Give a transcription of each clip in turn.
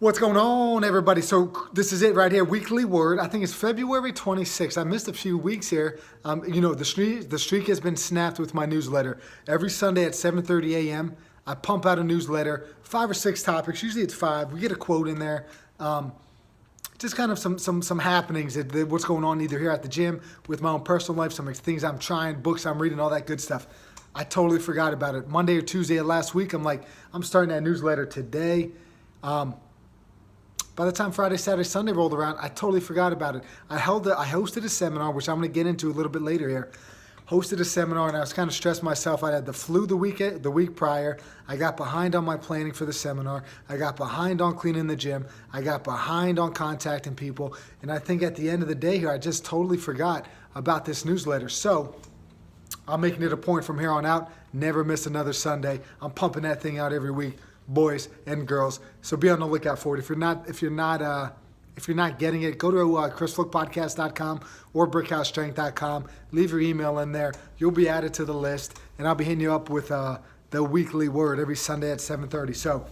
What's going on, everybody? So this is it right here, weekly word. I think it's February 26th. I missed a few weeks here. The streak has been snapped with my newsletter. Every Sunday at 7:30 a.m., I pump out a newsletter, 5 or 6 topics. Usually it's 5. We get a quote in there. Just kind of some happenings, what's going on either here at the gym, with my own personal life, some things I'm trying, books I'm reading, all that good stuff. I totally forgot about it. Monday or Tuesday of last week, I'm starting that newsletter today. By the time Friday, Saturday, Sunday rolled around, I totally forgot about it. I hosted a seminar, which I'm going to get into a little bit later here. Hosted a seminar, and I was kind of stressed myself. I had the flu the week prior. I got behind on my planning for the seminar. I got behind on cleaning the gym. I got behind on contacting people. And I think at the end of the day here, I just totally forgot about this newsletter. So I'm making it a point from here on out, never miss another Sunday. I'm pumping that thing out every week, boys and girls. So be on the lookout for it. If you're not getting it, go to chrisflookpodcast.com or brickhousestrength.com. Leave your email in there. You'll be added to the list, and I'll be hitting you up with the weekly word every Sunday at 7:30. So,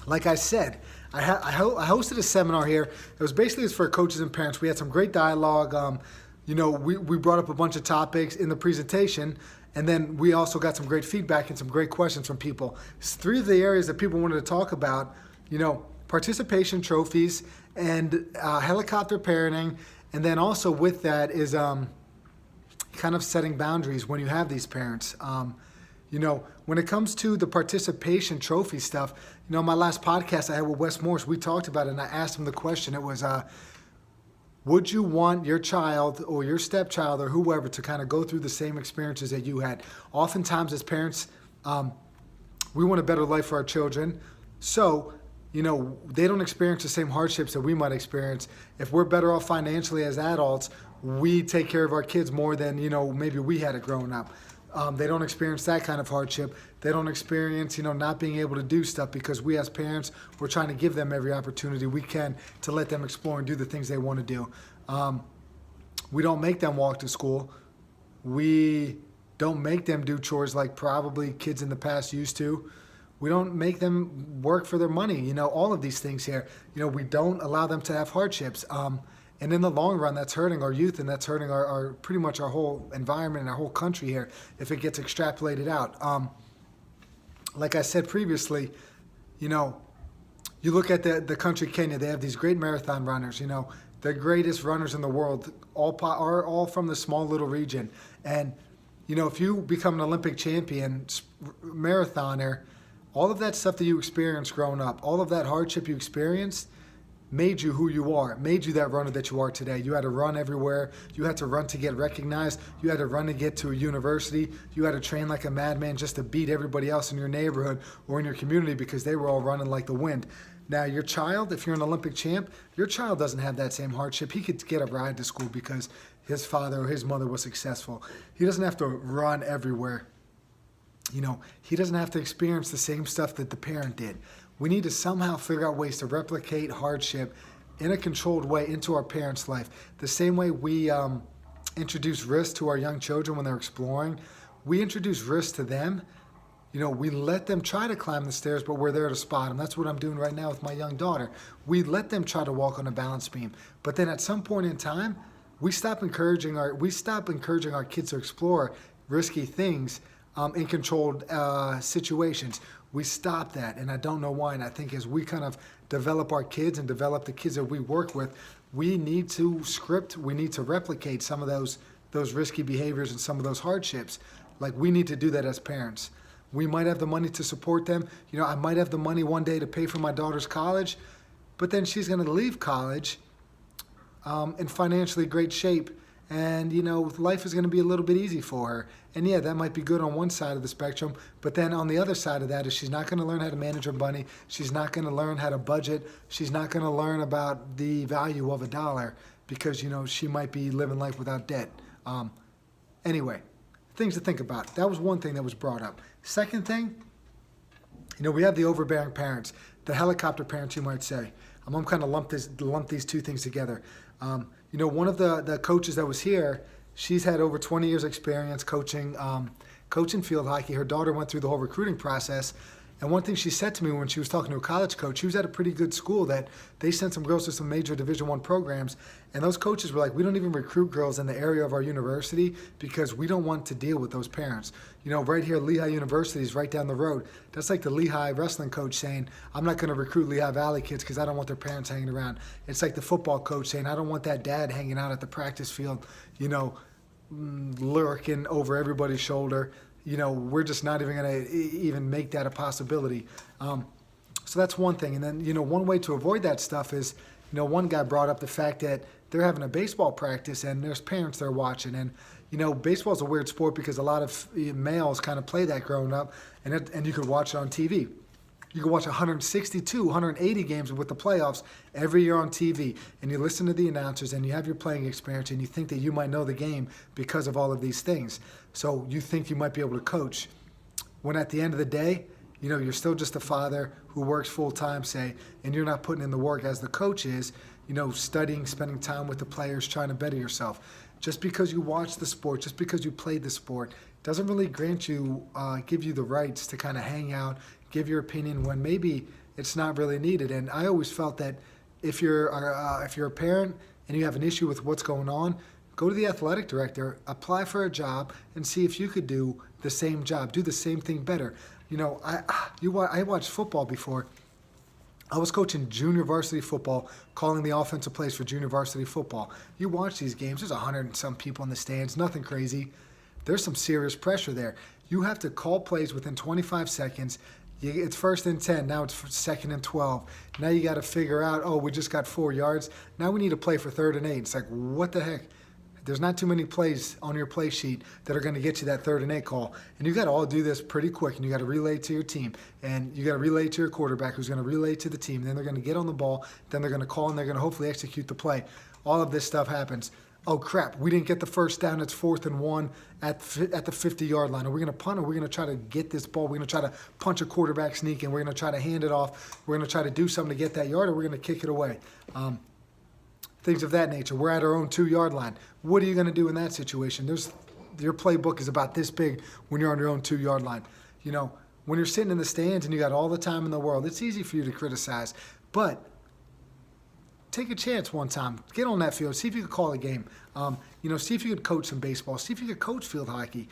like I said, I hosted a seminar here. It was basically for coaches and parents. We had some great dialogue. We brought up a bunch of topics in the presentation, and then we also got some great feedback and some great questions from people. 3 of the areas that people wanted to talk about, participation trophies and helicopter parenting, and then also with that is kind of setting boundaries when you have these parents. When it comes to the participation trophy stuff, my last podcast I had with Wes Morris, we talked about it, and I asked him the question. It was, would you want your child or your stepchild or whoever to kind of go through the same experiences that you had? Oftentimes as parents, we want a better life for our children. So, they don't experience the same hardships that we might experience. If we're better off financially as adults, we take care of our kids more than, maybe we had it growing up. They don't experience that kind of hardship. They don't experience, not being able to do stuff because we as parents, we're trying to give them every opportunity we can to let them explore and do the things they want to do. We don't make them walk to school. We don't make them do chores like probably kids in the past used to. We don't make them work for their money, all of these things here. We don't allow them to have hardships. And in the long run, that's hurting our youth, and that's hurting our pretty much our whole environment and our whole country here if it gets extrapolated out. Like I said previously, you look at the country Kenya, they have these great marathon runners, the greatest runners in the world, all from the small little region. And, if you become an Olympic champion, marathoner, all of that stuff that you experienced growing up, all of that hardship you experienced, made you who you are, made you that runner that you are today. You had to run everywhere. You had to run to get recognized. You had to run to get to a university. You had to train like a madman just to beat everybody else in your neighborhood or in your community because they were all running like the wind. Now, your child, if you're an Olympic champ, your child doesn't have that same hardship. He could get a ride to school because his father or his mother was successful. He doesn't have to run everywhere. He doesn't have to experience the same stuff that the parent did. We need to somehow figure out ways to replicate hardship in a controlled way into our parents' life. The same way we introduce risk to our young children when they're exploring, we introduce risk to them. We let them try to climb the stairs, but we're there to spot them. That's what I'm doing right now with my young daughter. We let them try to walk on a balance beam. But then at some point in time, we stop encouraging our kids to explore risky things in controlled situations. We stop that, and I don't know why. And I think as we kind of develop our kids and develop the kids that we work with, we need to replicate some of those risky behaviors and some of those hardships. Like, we need to do that as parents. We might have the money to support them. I might have the money one day to pay for my daughter's college, but then she's going to leave college in financially great shape. And, life is going to be a little bit easy for her. And yeah, that might be good on one side of the spectrum. But then on the other side of that is she's not going to learn how to manage her money. She's not going to learn how to budget. She's not going to learn about the value of a dollar because, she might be living life without debt. Anyway, things to think about. That was one thing that was brought up. Second thing, we have the overbearing parents, the helicopter parents, you might say. I'm going to kind of lump these 2 things together. One of the coaches that was here, she's had over 20 years experience coaching field hockey. Her daughter went through the whole recruiting process, And one thing she said to me when she was talking to a college coach, she was at a pretty good school that they sent some girls to some major Division I programs, and those coaches were like, we don't even recruit girls in the area of our university because we don't want to deal with those parents. Right here, Lehigh University is right down the road. That's like the Lehigh wrestling coach saying, I'm not going to recruit Lehigh Valley kids because I don't want their parents hanging around. It's like the football coach saying, I don't want that dad hanging out at the practice field, lurking over everybody's shoulder. We're just not even going to even make that a possibility. So that's one thing. And then, one way to avoid that stuff is, one guy brought up the fact that they're having a baseball practice and there's parents there watching. And, baseball is a weird sport because a lot of males kind of play that growing up, and you could watch it on TV. You can watch 162, 180 games with the playoffs every year on TV, and you listen to the announcers, and you have your playing experience, and you think that you might know the game because of all of these things. So you think you might be able to coach. When at the end of the day, you're still just a father who works full-time, say, and you're not putting in the work as the coach is, studying, spending time with the players, trying to better yourself. Just because you watch the sport, just because you played the sport, doesn't really give you the rights to kind of hang out, give your opinion when maybe it's not really needed. And I always felt that if you're a parent and you have an issue with what's going on, go to the athletic director, apply for a job, and see if you could do the same job, do the same thing better. I watched football before. I was coaching junior varsity football, calling the offensive plays for junior varsity football. You watch these games, there's 100 and some people in the stands, nothing crazy. There's some serious pressure there. You have to call plays within 25 seconds. It's 1st and 10. Now it's 2nd and 12. Now you got to figure out, we just got 4 yards. Now we need to play for 3rd and 8. It's like, what the heck? There's not too many plays on your play sheet that are going to get you that 3rd and 8 call. And you got to all do this pretty quick, and you got to relay to your team. And you got to relay to your quarterback who's going to relay to the team. Then they're going to get on the ball. Then they're going to call, and they're going to hopefully execute the play. All of this stuff happens. Oh, crap, we didn't get the first down. It's 4th and 1 at the 50-yard line. Are we going to punt, or are we going to try to get this ball? We're going to try to punch a quarterback sneak, and we're going to try to hand it off. We're going to try to do something to get that yard, or we're going to kick it away. Things of that nature. We're at our own 2-yard line. What are you going to do in that situation? Your playbook is about this big when you're on your own 2-yard line. When you're sitting in the stands and you got all the time in the world, it's easy for you to criticize. But take a chance one time. Get on that field. See if you could call a game. See if you could coach some baseball. See if you could coach field hockey.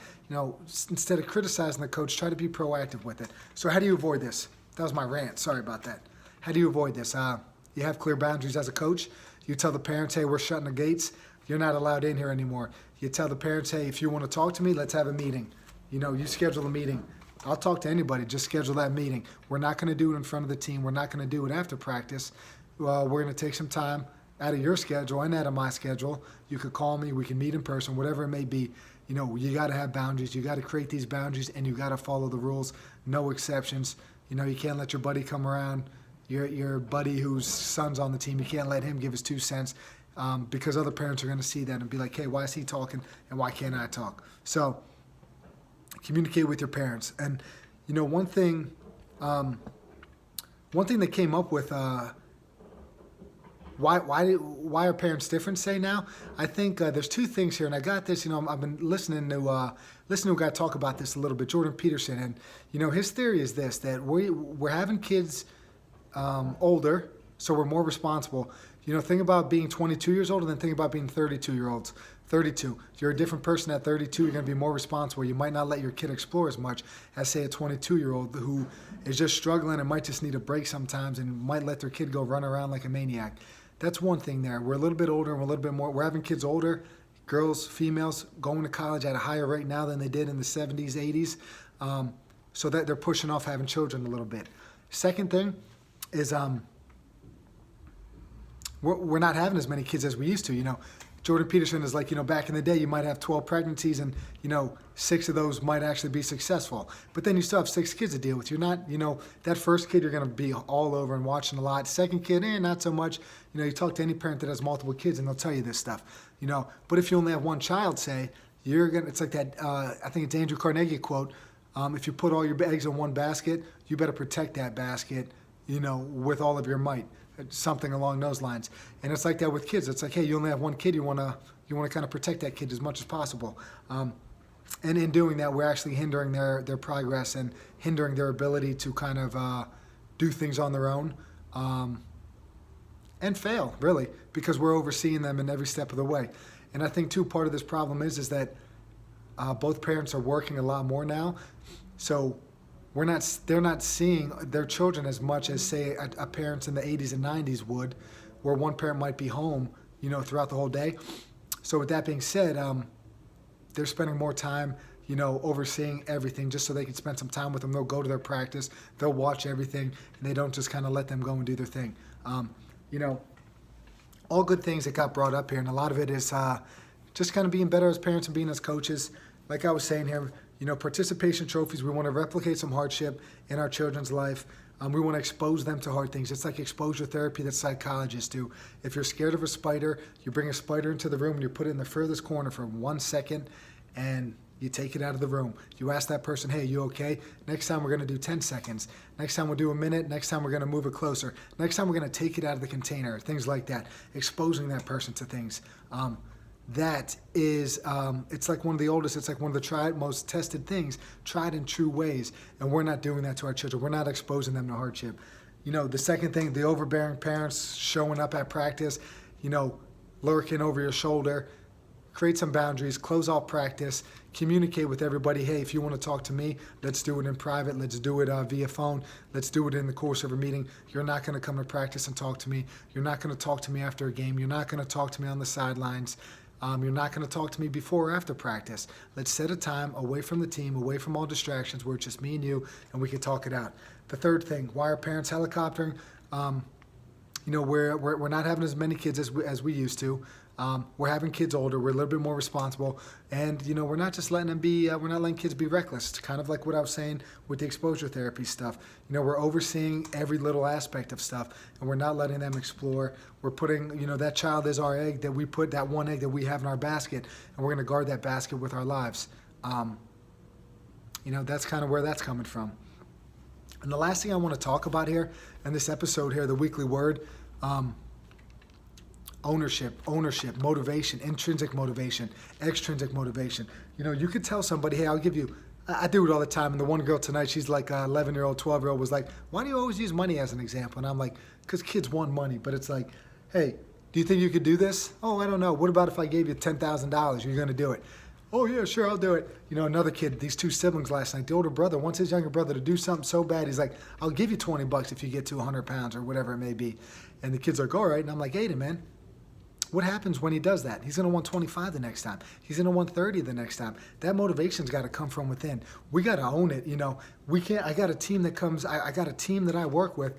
Instead of criticizing the coach, try to be proactive with it. So how do you avoid this? That was my rant. Sorry about that. How do you avoid this? You have clear boundaries as a coach. You tell the parents, hey, we're shutting the gates. You're not allowed in here anymore. You tell the parents, hey, if you want to talk to me, let's have a meeting. You schedule a meeting. I'll talk to anybody. Just schedule that meeting. We're not going to do it in front of the team. We're not going to do it after practice. We're going to take some time out of your schedule and out of my schedule. You could call me. We can meet in person, whatever it may be. You got to have boundaries. You got to create these boundaries, and you got to follow the rules. No exceptions. You can't let your buddy come around. Your buddy whose son's on the team, you can't let him give his 2 cents because other parents are going to see that and be like, hey, why is he talking and why can't I talk? So communicate with your parents. And, one thing that came up with why are parents different, say now? I think there's 2 things here, and I got this, I've been listening to a guy talk about this a little bit, Jordan Peterson, and, his theory is this, that we're having kids older, so we're more responsible. Think about being 22 years old and then think about being 32-year-olds. 32. You're a different person at 32. You're going to be more responsible. You might not let your kid explore as much as, say, a 22-year-old who is just struggling and might just need a break sometimes and might let their kid go run around like a maniac. That's one thing there. We're a little bit older and we're a little bit more. We're having kids older, girls, females, going to college at a higher rate now than they did in the 70s, 80s. So that they're pushing off having children a little bit. Second thing is we're not having as many kids as we used to. Jordan Peterson is like, back in the day, you might have 12 pregnancies and, 6 of those might actually be successful. But then you still have 6 kids to deal with. You're not, that first kid you're going to be all over and watching a lot. Second kid, not so much. You talk to any parent that has multiple kids and they'll tell you this stuff. But if you only have one child, say, it's like that, I think it's Andrew Carnegie quote, if you put all your eggs in one basket, you better protect that basket, with all of your might. Something along those lines. And it's like that with kids. It's like, hey, you only have one kid. You want to kind of protect that kid as much as possible. And in doing that, we're actually hindering their progress and hindering their ability to kind of do things on their own and fail, really, because we're overseeing them in every step of the way. And I think, too, part of this problem is that both parents are working a lot more now. So they're not seeing their children as much as, say, a parents in the 80s and 90s would, where one parent might be home, throughout the whole day. So with that being said, they're spending more time, overseeing everything just so they can spend some time with them. They'll go to their practice, they'll watch everything, and they don't just kind of let them go and do their thing. All good things that got brought up here, and a lot of it is just kind of being better as parents and being as coaches. Like I was saying here, participation trophies, we want to replicate some hardship in our children's life. We want to expose them to hard things. It's like exposure therapy that psychologists do. If you're scared of a spider, you bring a spider into the room and you put it in the furthest corner for 1 second and you take it out of the room. You ask that person, hey, you okay? Next time we're going to do 10 seconds. Next time we'll do a minute. Next time we're going to move it closer. Next time we're going to take it out of the container, things like that. Exposing that person to things. That is, it's like one of the oldest, it's like one of the most tested things, tried and true ways. And we're not doing that to our children. We're not exposing them to hardship. The second thing, the overbearing parents showing up at practice, lurking over your shoulder. Create some boundaries, close off practice, communicate with everybody. Hey, if you want to talk to me, let's do it in private. Let's do it via phone. Let's do it in the course of a meeting. You're not going to come to practice and talk to me. You're not going to talk to me after a game. You're not going to talk to me on the sidelines. You're not going to talk to me before or after practice. Let's set a time away from the team, away from all distractions, where it's just me and you, and we can talk it out. The third thing, why are parents helicoptering? We're not having as many kids as we used to. We're having kids older. We're a little bit more responsible, and we're not just letting them be. We're not letting kids be reckless. It's kind of like what I was saying with the exposure therapy stuff. We're overseeing every little aspect of stuff, and we're not letting them explore. We're putting, that child is our egg, that we put that one egg that we have in our basket, and we're going to guard that basket with our lives. That's kind of where that's coming from. And the last thing I want to talk about here in this episode here, the weekly word. Ownership, motivation, intrinsic motivation, extrinsic motivation. You could tell somebody, hey, I'll give you, I do it all the time. And the one girl tonight, she's like 11-year-old, 12-year-old was like, why do you always use money as an example? And I'm like, because kids want money. But it's like, hey, do you think you could do this? Oh, I don't know. What about if I gave you $10,000? You're going to do it. Oh, yeah, sure, I'll do it. Another kid, these two siblings last night, the older brother wants his younger brother to do something so bad. He's like, I'll give you $20 if you get to 100 pounds or whatever it may be. And the kid's like, all right. And I'm like, hey, man. What happens when he does that? He's going to want 25 the next time. He's going to want 30 the next time. That motivation's got to come from within. We got to own it. We can't. I got a team that comes. I got a team that I work with,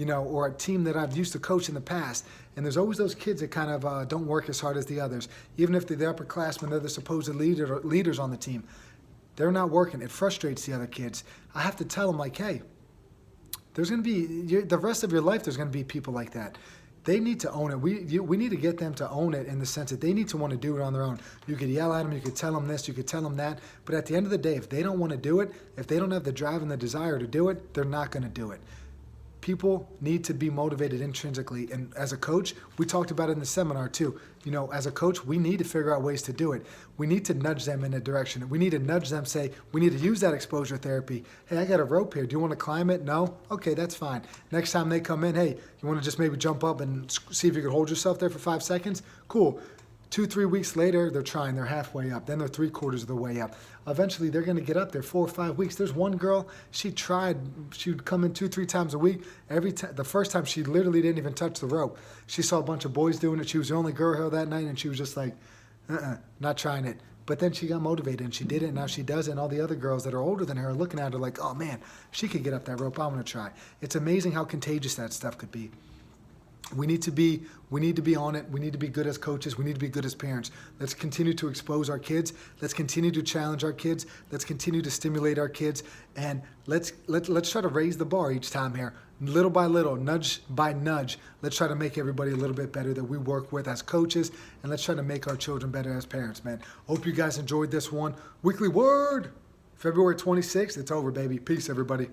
or a team that I've used to coach in the past. And there's always those kids that kind of don't work as hard as the others. Even if they're the upperclassmen, they're the supposed leaders on the team. They're not working. It frustrates the other kids. I have to tell them, like, hey, there's going to be the rest of your life. There's going to be people like that. They need to own it. We need to get them to own it in the sense that they need to want to do it on their own. You could yell at them, you could tell them this, you could tell them that, but at the end of the day, if they don't want to do it, if they don't have the drive and the desire to do it, they're not going to do it. People need to be motivated intrinsically, and as a coach, we talked about it in the seminar too. As a coach, we need to figure out ways to do it. We need to nudge them in a direction. We need to nudge them, say, we need to use that exposure therapy. Hey, I got a rope here. Do you want to climb it? No? Okay, that's fine. Next time they come in, hey, you want to just maybe jump up and see if you can hold yourself there for 5 seconds? Cool. 2-3 weeks later, they're trying. They're halfway up. Then they're 3/4 of the way up. Eventually, they're going to get up there 4 or 5 weeks. There's one girl, she tried. She would come in 2-3 times a week. The first time, she literally didn't even touch the rope. She saw a bunch of boys doing it. She was the only girl here that night, and she was just like, not trying it. But then she got motivated, and she did it, and now she does it, and all the other girls that are older than her are looking at her like, oh, man, she could get up that rope. I'm going to try. It's amazing how contagious that stuff could be. We need to be on it. We need to be good as coaches. We need to be good as parents. Let's continue to expose our kids. Let's continue to challenge our kids. Let's continue to stimulate our kids. And let's try to raise the bar each time here. Little by little, nudge by nudge. Let's try to make everybody a little bit better that we work with as coaches. And let's try to make our children better as parents, man. Hope you guys enjoyed this one. Weekly Word, February 26th. It's over, baby. Peace, everybody.